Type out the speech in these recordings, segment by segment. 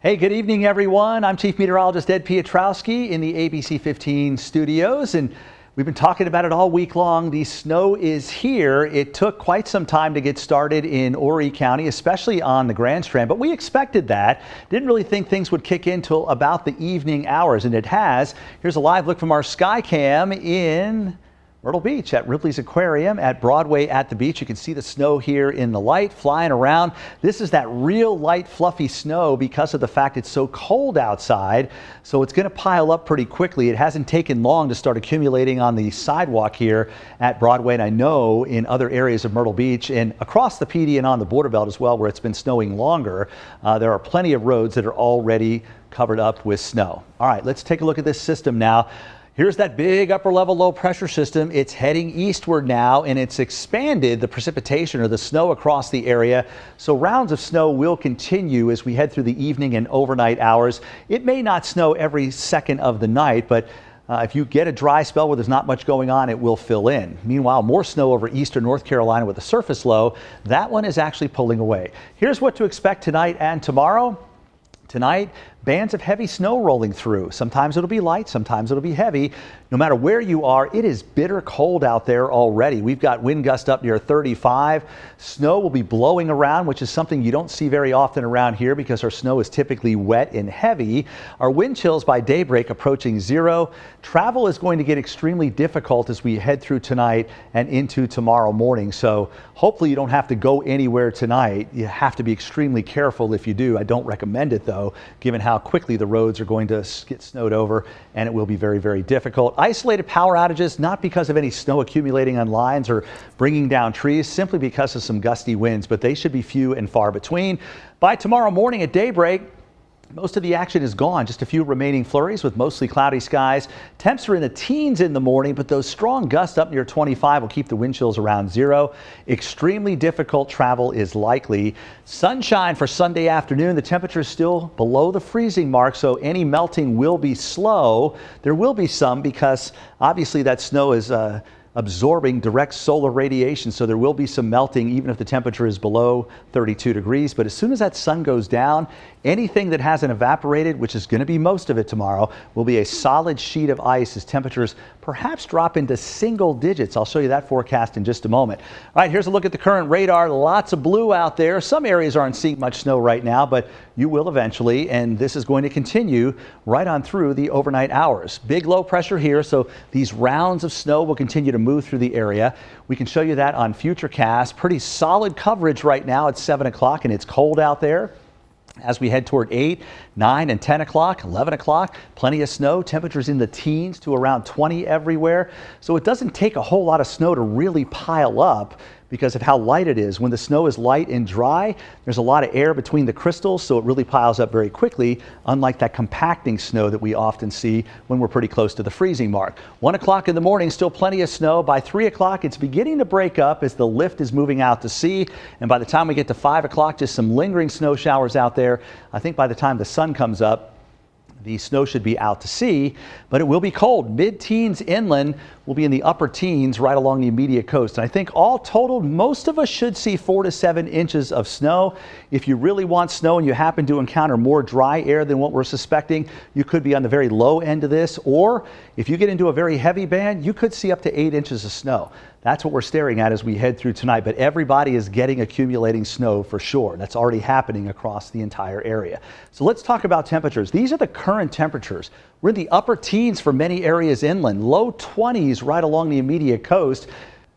Hey, good evening, everyone. I'm Chief Meteorologist Ed Piotrowski in the ABC 15 studios, and we've been talking about it all week long. The snow is here. It took quite some time to get started in Horry County, especially on the Grand Strand, but we expected that. Didn't really think things would kick in till about the evening hours, and it has. Here's a live look from our sky cam in Myrtle Beach at Ripley's Aquarium at Broadway at the beach. You can see the snow here in the light flying around. This is that real light fluffy snow because of the fact it's so cold outside. So it's going to pile up pretty quickly. It hasn't taken long to start accumulating on the sidewalk here at Broadway. And I know in other areas of Myrtle Beach and across the PD and on the border belt as well, where it's been snowing longer, there are plenty of roads that are already covered up with snow. All right, let's take a look at this system now. Here's that big upper level low pressure system. It's heading eastward now, and it's expanded the precipitation or the snow across the area. So rounds of snow will continue as we head through the evening and overnight hours. It may not snow every second of the night, but if you get a dry spell where there's not much going on, it will fill in. Meanwhile, more snow over eastern North Carolina with a surface low. That one is actually pulling away. Here's what to expect tonight and tomorrow. Tonight, bands of heavy snow rolling through. Sometimes it'll be light, sometimes it'll be heavy. No matter where you are, it is bitter cold out there already. We've got wind gusts up near 35. Snow will be blowing around, which is something you don't see very often around here because our snow is typically wet and heavy. Our wind chills by daybreak approaching 0. Travel is going to get extremely difficult as we head through tonight and into tomorrow morning. So hopefully you don't have to go anywhere tonight. You have to be extremely careful if you do. I don't recommend it though, given how quickly the roads are going to get snowed over, and it will be very, very difficult. Isolated power outages, not because of any snow accumulating on lines or bringing down trees, simply because of some gusty winds, but they should be few and far between. By tomorrow morning at daybreak, most of the action is gone. Just a few remaining flurries with mostly cloudy skies. Temps are in the teens in the morning, but those strong gusts up near 25 will keep the wind chills around 0. Extremely difficult travel is likely. Sunshine for Sunday afternoon. The temperature is still below the freezing mark, so any melting will be slow. There will be some because obviously that snow is absorbing direct solar radiation, so there will be some melting even if the temperature is below 32 degrees. But as soon as that sun goes down, anything that hasn't evaporated, which is going to be most of it tomorrow, will be a solid sheet of ice as temperatures perhaps drop into single digits. I'll show you that forecast in just a moment. All right, here's a look at the current radar. Lots of blue out there. Some areas aren't seeing much snow right now, but you will eventually, and this is going to continue right on through the overnight hours. Big low pressure here, so these rounds of snow will continue to move through the area. We can show you that on Futurecast. Pretty solid coverage right now at 7 o'clock, and it's cold out there. As we head toward 8, 9, and 10 o'clock, 11 o'clock, plenty of snow. Temperatures in the teens to around 20 everywhere. So it doesn't take a whole lot of snow to really pile up because of how light it is. When the snow is light and dry, there's a lot of air between the crystals, so it really piles up very quickly, unlike that compacting snow that we often see when we're pretty close to the freezing mark. 1 o'clock in the morning, still plenty of snow. By 3 o'clock, it's beginning to break up as the lift is moving out to sea. And by the time we get to 5 o'clock, just some lingering snow showers out there. I think by the time the sun comes up, the snow should be out to sea, but it will be cold. Mid-teens inland will be in the upper teens right along the immediate coast. And I think all totaled, most of us should see 4 to 7 inches of snow. If you really want snow and you happen to encounter more dry air than what we're suspecting, you could be on the very low end of this. Or if you get into a very heavy band, you could see up to 8 inches of snow. That's what we're staring at as we head through tonight. But everybody is getting accumulating snow for sure. That's already happening across the entire area. So let's talk about temperatures. These are the current temperatures. We're in the upper teens for many areas inland, low 20s right along the immediate coast.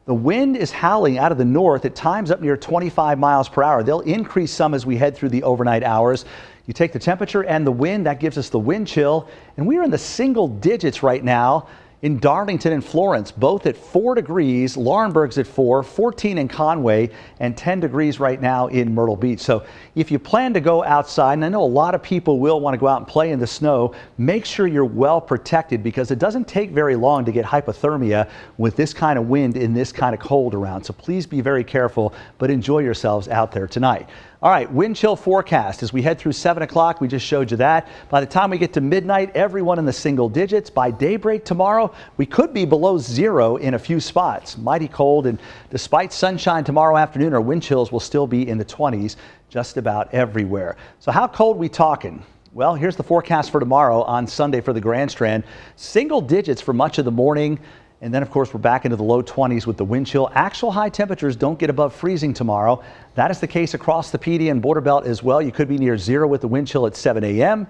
The wind is howling out of the north at times up near 25 miles per hour. They'll increase some as we head through the overnight hours. You take the temperature and the wind, that gives us the wind chill. And we are in the single digits right now in Darlington and Florence, both at 4 degrees. Laurinburg's at 4, 14 in Conway, and 10 degrees right now in Myrtle Beach. So if you plan to go outside, and I know a lot of people will want to go out and play in the snow, make sure you're well protected because it doesn't take very long to get hypothermia with this kind of wind in this kind of cold around. So please be very careful, but enjoy yourselves out there tonight. All right, wind chill forecast. As we head through 7 o'clock, we just showed you that. By the time we get to midnight, everyone in the single digits. By daybreak tomorrow, we could be below 0 in a few spots. Mighty cold, and despite sunshine tomorrow afternoon, our wind chills will still be in the 20s just about everywhere. So how cold we talking? Well, here's the forecast for tomorrow on Sunday for the Grand Strand. Single digits for much of the morning. And then, of course, we're back into the low 20s with the wind chill. Actual high temperatures don't get above freezing tomorrow. That is the case across the PD and border belt as well. You could be near zero with the wind chill at 7 a.m.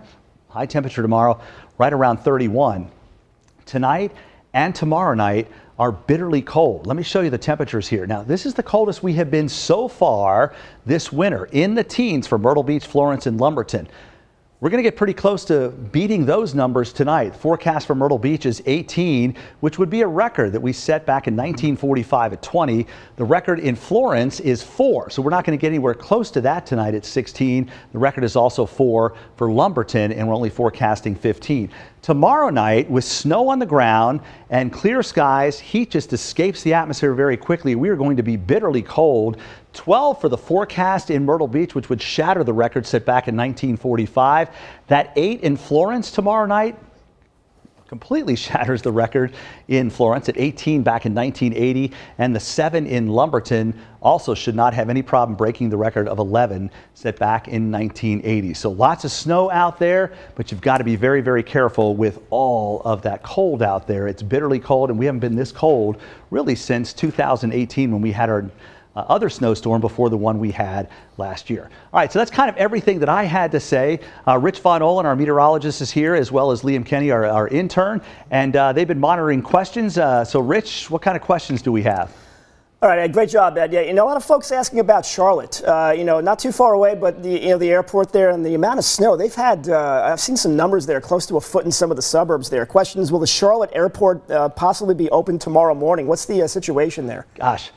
High temperature tomorrow right around 31. Tonight and tomorrow night are bitterly cold. Let me show you the temperatures here. Now, this is the coldest we have been so far this winter, in the teens for Myrtle Beach, Florence, and Lumberton. We're going to get pretty close to beating those numbers tonight. Forecast for Myrtle Beach is 18, which would be a record that we set back in 1945 at 20. The record in Florence is 4, so we're not going to get anywhere close to that tonight at 16. The record is also 4 for Lumberton, and we're only forecasting 15. Tomorrow night, with snow on the ground and clear skies, heat just escapes the atmosphere very quickly. We are going to be bitterly cold. 12 for the forecast in Myrtle Beach, which would shatter the record set back in 1945. That 8 in Florence tomorrow night completely shatters the record in Florence at 18 back in 1980. And the 7 in Lumberton also should not have any problem breaking the record of 11 set back in 1980. So lots of snow out there, but you've got to be very, very careful with all of that cold out there. It's bitterly cold, and we haven't been this cold really since 2018 when we had our other snowstorm before the one we had last year. All right, so that's kind of everything that I had to say. Rich Von Olin, our meteorologist, is here, as well as Liam Kenny, our intern, and they've been monitoring questions. So Rich, what kind of questions do we have? All right, great job, Ed. Yeah, a lot of folks asking about Charlotte. Not too far away, but the airport there and the amount of snow they've had. I've seen some numbers there, close to a foot in some of the suburbs there. Questions: will the Charlotte airport possibly be open tomorrow morning? What's the situation there? Gosh.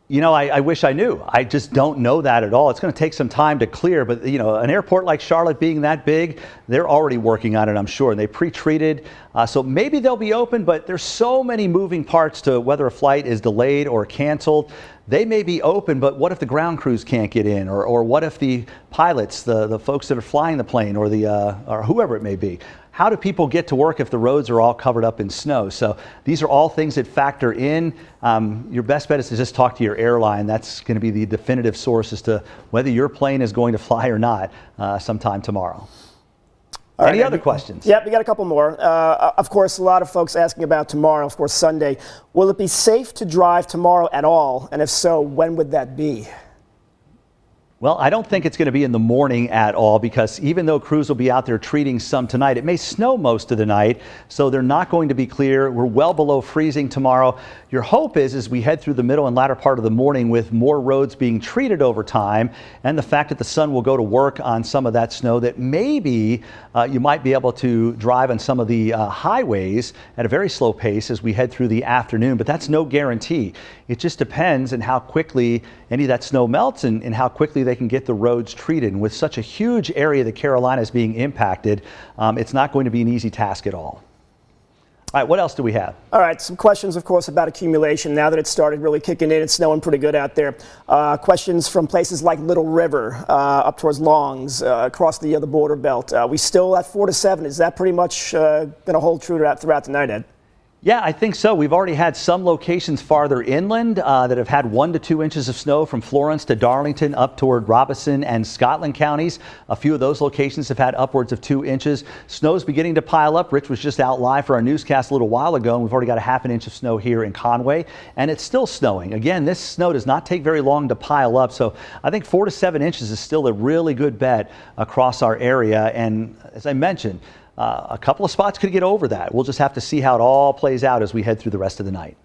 I wish I knew. I just don't know that at all. It's going to take some time to clear, but an airport like Charlotte being that big, they're already working on it, I'm sure. And they pre-treated, so maybe they'll be open, but there's so many moving parts to whether a flight is delayed or canceled. They may be open, but what if the ground crews can't get in, or what if the pilots, the folks that are flying the plane, or or whoever it may be? How do people get to work if the roads are all covered up in snow? So these are all things that factor in. Your best bet is to just talk to your airline. That's going to be the definitive source as to whether your plane is going to fly or not sometime tomorrow. Any other questions? Yeah, we got a couple more. Of course, a lot of folks asking about tomorrow, of course, Sunday. Will it be safe to drive tomorrow at all? And if so, when would that be? Well, I don't think it's going to be in the morning at all, because even though crews will be out there treating some tonight, it may snow most of the night, so they're not going to be clear. We're well below freezing tomorrow. Your hope is, as we head through the middle and latter part of the morning with more roads being treated over time, and the fact that the sun will go to work on some of that snow, that maybe you might be able to drive on some of the highways at a very slow pace as we head through the afternoon, but that's no guarantee. It just depends on how quickly any of that snow melts and how quickly they can get the roads treated. And with such a huge area of the Carolinas being impacted, it's not going to be an easy task at all. All right, what else do we have? All right, some questions, of course, about accumulation. Now that it's started really kicking in, it's snowing pretty good out there. Questions from places like Little River, up towards Longs, across the border belt. We still at 4 to 7. Is that pretty much going to hold true throughout the night, Ed? Yeah, I think so. We've already had some locations farther inland that have had 1 to 2 inches of snow, from Florence to Darlington up toward Robeson and Scotland counties. A few of those locations have had upwards of 2 inches. Snow's beginning to pile up. Rich was just out live for our newscast a little while ago, and we've already got a ½ inch of snow here in Conway, and it's still snowing. Again, this snow does not take very long to pile up, so I think 4 to 7 inches is still a really good bet across our area. And as I mentioned, a couple of spots could get over that. We'll just have to see how it all plays out as we head through the rest of the night.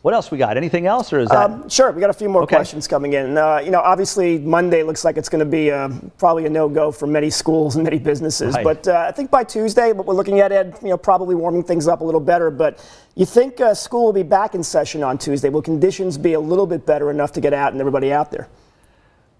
What else we got? Anything else, or is that? Sure, we got a few more questions coming in. Obviously Monday looks like it's going to be probably a no-go for many schools and many businesses. Right. But I think by Tuesday, what we're looking at, Ed, probably warming things up a little better. But you think school will be back in session on Tuesday? Will conditions be a little bit better enough to get out and everybody out there?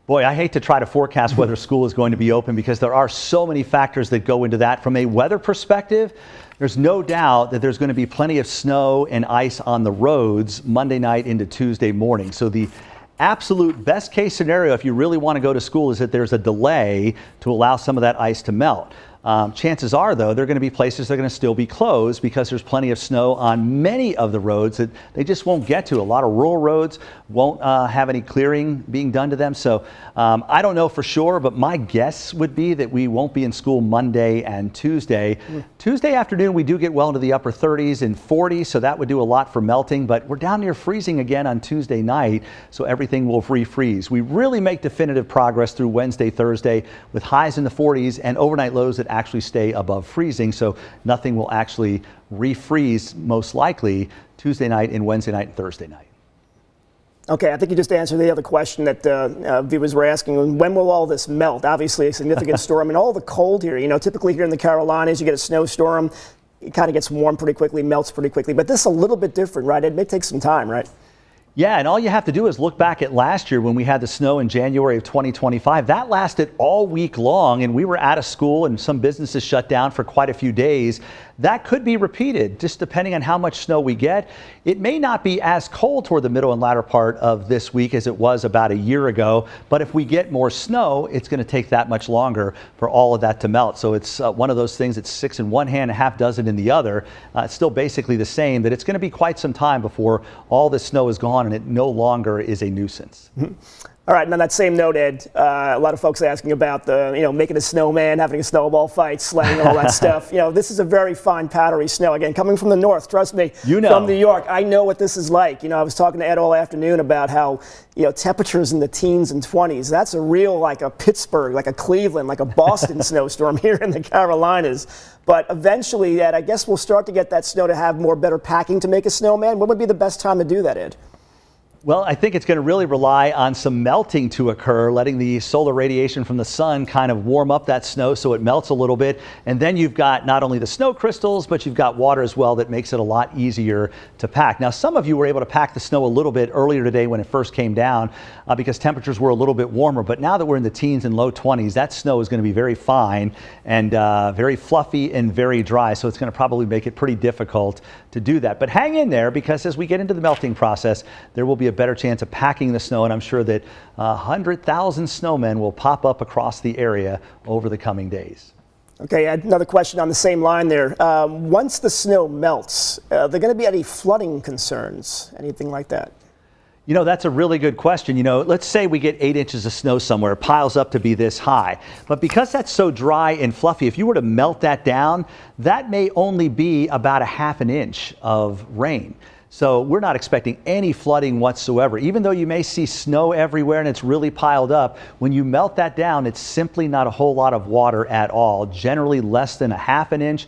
Boy, I hate to try to forecast whether school is going to be open, because there are so many factors that go into that. From a weather perspective, there's no doubt that there's going to be plenty of snow and ice on the roads Monday night into Tuesday morning. So the absolute best case scenario, if you really want to go to school, is that there's a delay to allow some of that ice to melt. Chances are, though, there are going to be places that are going to still be closed because there's plenty of snow on many of the roads that they just won't get to. A lot of rural roads won't have any clearing being done to them. So I don't know for sure, but my guess would be that we won't be in school Monday and Tuesday. Tuesday afternoon, we do get well into the upper 30s and 40s, so that would do a lot for melting, but we're down near freezing again on Tuesday night, so everything will refreeze. We really make definitive progress through Wednesday, Thursday, with highs in the 40s and overnight lows that actually stay above freezing, so nothing will actually refreeze most likely Tuesday night and Wednesday night and Thursday night. Okay, I think you just answered the other question that viewers were asking. When will all this melt? Obviously a significant storm and all the cold here. You know, typically here in the Carolinas, you get a snowstorm. It kind of gets warm pretty quickly, melts pretty quickly. But this is a little bit different, right? It may take some time, right? Yeah, and all you have to do is look back at last year when we had the snow in January of 2025. That lasted all week long, and we were out of school and some businesses shut down for quite a few days. That could be repeated, just depending on how much snow we get. It may not be as cold toward the middle and latter part of this week as it was about a year ago, but if we get more snow, it's going to take that much longer for all of that to melt. So it's one of those things that's 6 in one hand, a half dozen in the other. It's still basically the same, that it's going to be quite some time before all this snow is gone and it no longer is a nuisance. All right, and on that same note, Ed, a lot of folks asking about making a snowman, having a snowball fight, sledding, all that stuff. You know, this is a very fine powdery snow. Again, coming from the north, trust me, from New York, I know what this is like. You know, I was talking to Ed all afternoon about how, temperatures in the teens and 20s. That's a real, like a Pittsburgh, like a Cleveland, like a Boston snowstorm here in the Carolinas. But eventually, Ed, I guess we'll start to get that snow to have more better packing to make a snowman. What would be the best time to do that, Ed? Well, I think it's going to really rely on some melting to occur, letting the solar radiation from the sun kind of warm up that snow so it melts a little bit. And then you've got not only the snow crystals, but you've got water as well that makes it a lot easier to pack. Now, some of you were able to pack the snow a little bit earlier today when it first came down because temperatures were a little bit warmer. But now that we're in the teens and low 20s, that snow is going to be very fine and very fluffy and very dry. So it's going to probably make it pretty difficult to do that. But hang in there, because as we get into the melting process, there will be a better chance of packing the snow, and I'm sure that 100,000 snowmen will pop up across the area over the coming days. Okay, another question on the same line there. Once the snow melts, are there going to be any flooding concerns, anything like that? You know, that's a really good question. You know, let's say we get 8 inches of snow somewhere, it piles up to be this high. But because that's so dry and fluffy, if you were to melt that down, that may only be about a half an inch of rain. So we're not expecting any flooding whatsoever. Even though you may see snow everywhere and it's really piled up, when you melt that down, it's simply not a whole lot of water at all. Generally less than a half an inch.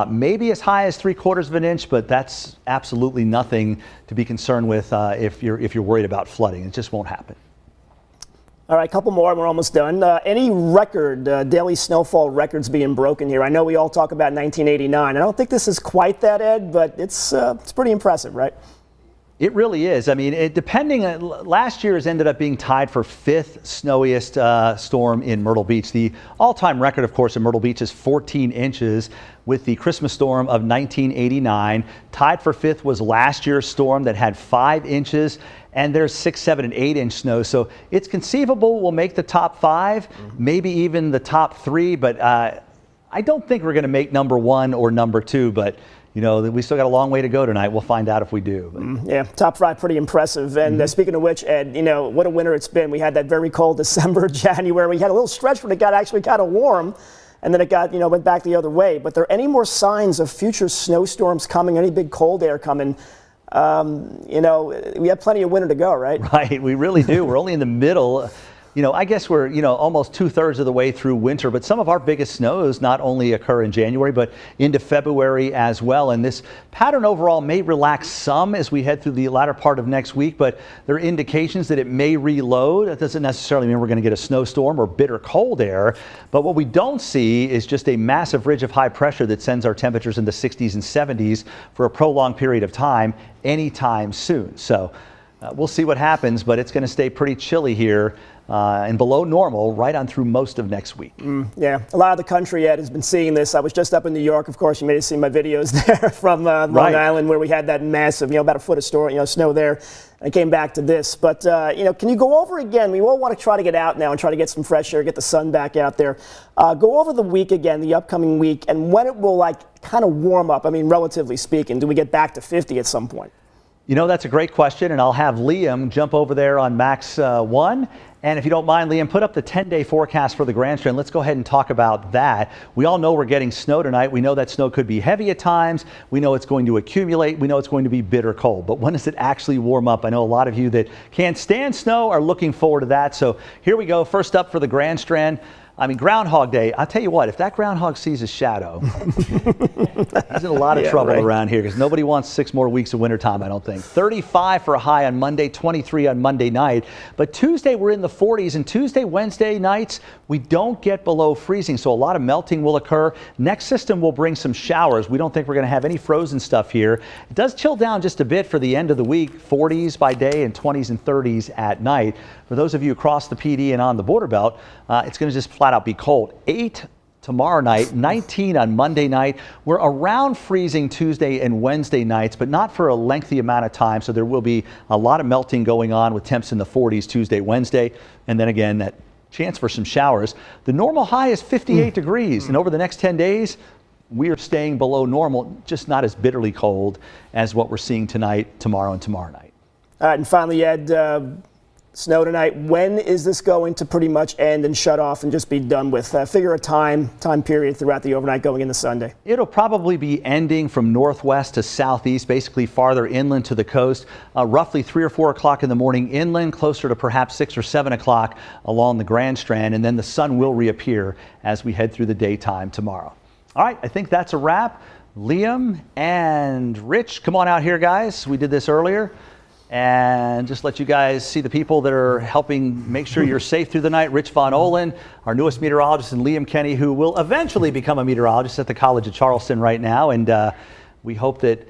Maybe as high as 3/4 of an inch, but that's absolutely nothing to be concerned with if you're worried about flooding. It just won't happen. All right, a couple more and we're almost done. Any record, daily snowfall records being broken here? I know we all talk about 1989. I don't think this is quite that, Ed, but it's pretty impressive, right? It really is. I mean, last year's ended up being tied for 5th snowiest storm in Myrtle Beach. The all-time record, of course, in Myrtle Beach is 14 inches with the Christmas storm of 1989. Tied for 5th was last year's storm that had 5 inches, and there's 6, 7, and 8 inch snow. So it's conceivable we'll make the top 5, maybe even the top 3, but I don't think we're going to make number 1 or number 2, but you know, we still got a long way to go tonight. We'll find out if we do. Yeah, top 5, pretty impressive. And speaking of which, Ed, you know, what a winter it's been. We had that very cold December, January. We had a little stretch when it got actually kind of warm, and then it got, went back the other way. But are there any more signs of future snowstorms coming, any big cold air coming? We have plenty of winter to go, right? Right, we really do. We're only in the middle. I guess we're, almost 2/3 of the way through winter, but some of our biggest snows not only occur in January, but into February as well. And this pattern overall may relax some as we head through the latter part of next week, but there are indications that it may reload. That doesn't necessarily mean we're going to get a snowstorm or bitter cold air, but what we don't see is just a massive ridge of high pressure that sends our temperatures in the 60s and 70s for a prolonged period of time anytime soon. So We'll see what happens, but it's going to stay pretty chilly here and below normal right on through most of next week. Yeah, a lot of the country, Ed, has been seeing this. I was just up in New York. Of course, you may have seen my videos there from Long Island, where we had that massive, about a foot of snow there. I came back to this, but can you go over again? We all want to try to get out now and try to get some fresh air, get the sun back out there. Go over the week again, the upcoming week, and when it will kind of warm up. I mean, relatively speaking, do we get back to 50 at some point? That's a great question, and I'll have Liam jump over there on Max 1. And if you don't mind, Liam, put up the 10-day forecast for the Grand Strand. Let's go ahead and talk about that. We all know we're getting snow tonight. We know that snow could be heavy at times. We know it's going to accumulate. We know it's going to be bitter cold. But when does it actually warm up? I know a lot of you that can't stand snow are looking forward to that. So here we go. First up for the Grand Strand. I mean, Groundhog Day, I'll tell you what, if that groundhog sees a shadow, he's in a lot of trouble around here because nobody wants 6 more weeks of wintertime, I don't think. 35 for a high on Monday, 23 on Monday night. But Tuesday, we're in the 40s, and Tuesday, Wednesday nights, we don't get below freezing, so a lot of melting will occur. Next system will bring some showers. We don't think we're going to have any frozen stuff here. It does chill down just a bit for the end of the week, 40s by day and 20s and 30s at night. For those of you across the PD and on the border belt, it's going to just flat out be cold. 8 tomorrow night, 19 on Monday night. We're around freezing Tuesday and Wednesday nights, but not for a lengthy amount of time. So there will be a lot of melting going on with temps in the 40s Tuesday, Wednesday. And then again, that chance for some showers. The normal high is 58 degrees. And over the next 10 days, we are staying below normal, just not as bitterly cold as what we're seeing tonight, tomorrow, and tomorrow night. All right, and finally, Ed, snow tonight. When is this going to pretty much end and shut off and just be done with? Figure a time period throughout the overnight going into Sunday. It'll probably be ending from northwest to southeast, basically farther inland to the coast, roughly 3 or 4 o'clock in the morning inland, closer to perhaps 6 or 7 o'clock along the Grand Strand, and then the sun will reappear as we head through the daytime tomorrow. All right, I think that's a wrap. Liam and Rich, come on out here, guys. We did this earlier. And just let you guys see the people that are helping make sure you're safe through the night. Rich Von Olin, our newest meteorologist, and Liam Kenny, who will eventually become a meteorologist at the College of Charleston right now. And we hope that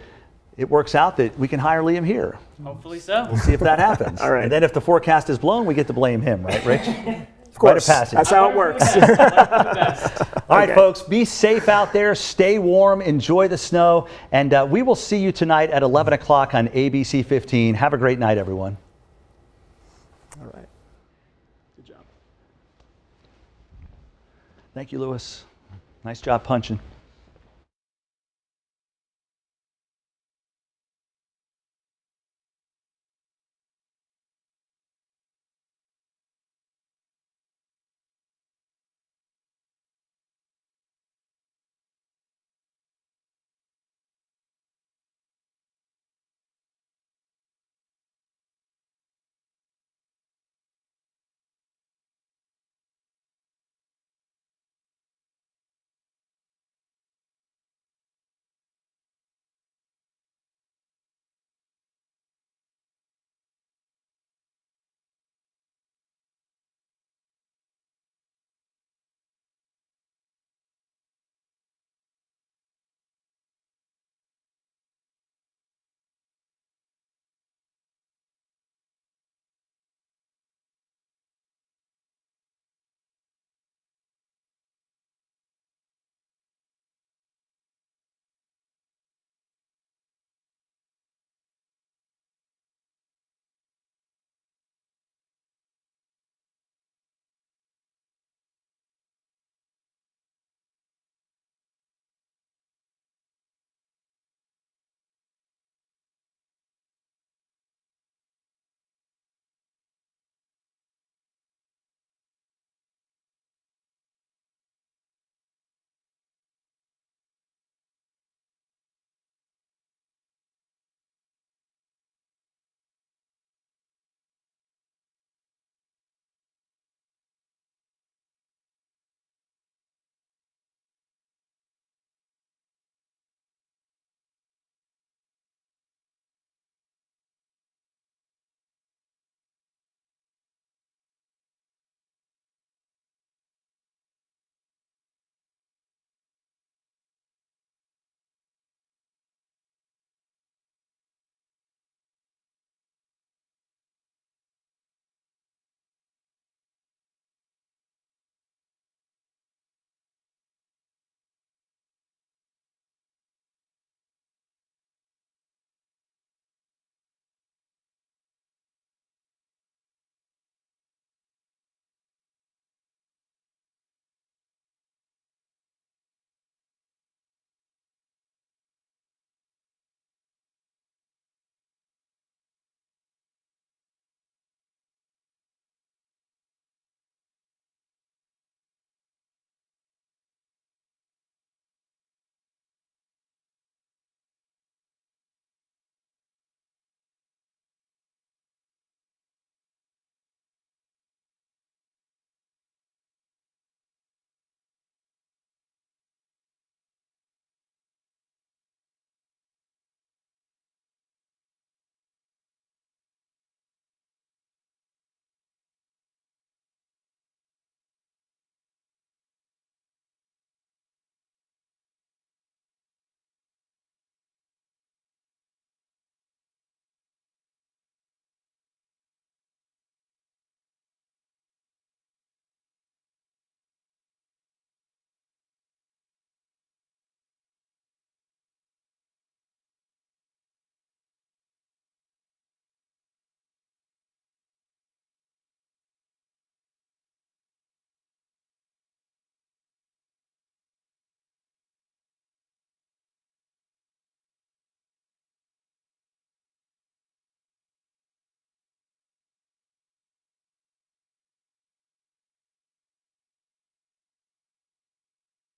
it works out that we can hire Liam here. Hopefully so. We'll see if that happens. All right. And then if the forecast is blown, we get to blame him, right, Rich? Of course. That's how it works. All right, folks, be safe out there. Stay warm. Enjoy the snow. And we will see you tonight at 11 o'clock on ABC 15. Have a great night, everyone. All right. Good job. Thank you, Lewis. Nice job punching.